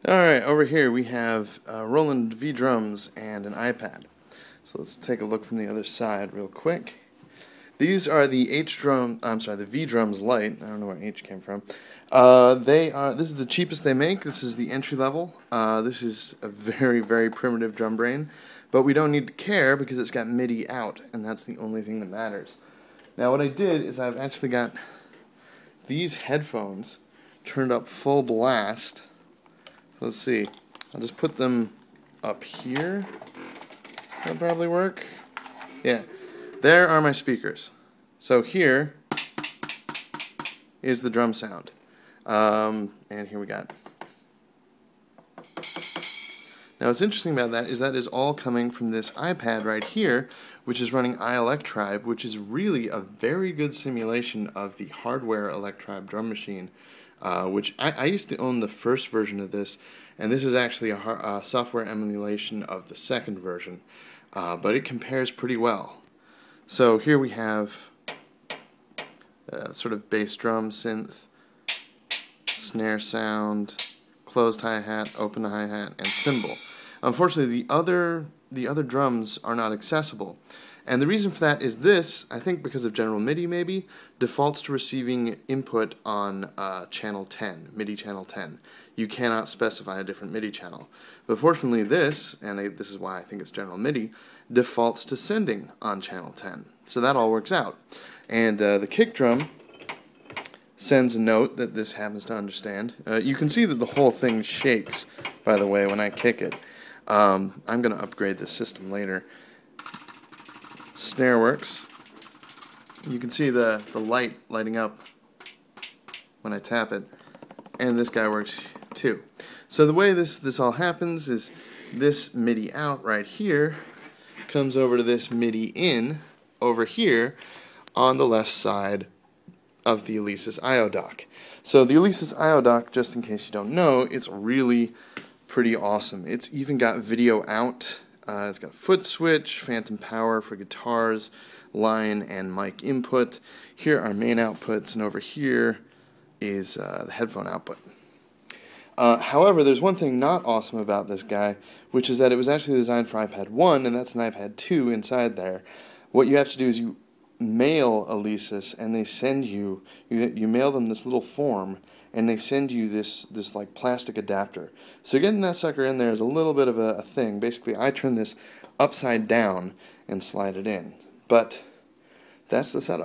Alright, over here we have Roland V-Drums and an iPad. So let's take a look from the other side real quick. These are the the V-Drums Lite. I don't know where H came from. This is the cheapest they make. This is the entry level. This is a very, very primitive drum brain, but we don't need to care because it's got MIDI out, and that's the only thing that matters. Now what I did is I've actually got these headphones turned up full blast. Let's see. I'll just put them up here. That'll probably work. Yeah. There are my speakers. So here is the drum sound. And here we got. Now what's interesting about that is all coming from this iPad right here, which is running iElectribe, which is really a very good simulation of the hardware Electribe drum machine. Which I used to own the first version of this, and this is actually a software emulation of the second version, but it compares pretty well. So here we have sort of bass drum synth, snare sound, closed hi-hat, open hi-hat, and cymbal. Unfortunately, the other drums are not accessible. And the reason for that is this, I think because of general MIDI maybe, defaults to receiving input on channel 10, MIDI channel 10. You cannot specify a different MIDI channel. But fortunately this, and this is why I think it's general MIDI, defaults to sending on channel 10. So that all works out. And the kick drum sends a note that this happens to understand. You can see that the whole thing shakes, by the way, when I kick it. I'm going to upgrade this system later. Snare works. You can see the light lighting up when I tap it, and this guy works too. So the way this all happens is this MIDI out right here comes over to this MIDI in over here on the left side of the Alesis IO Dock. So the Alesis IO Dock, just in case you don't know, it's really pretty awesome. It's even got video out. It's got foot switch, phantom power for guitars, line and mic input. Here are main outputs, and over here is the headphone output. However, there's one thing not awesome about this guy, which is that it was actually designed for iPad 1, and that's an iPad 2 inside there. What you have to do is you mail Alesis, and they send you mail them this little form, and they send you this like plastic adapter. So getting that sucker in there is a little bit of a thing. Basically, I turn this upside down and slide it in. But that's the setup.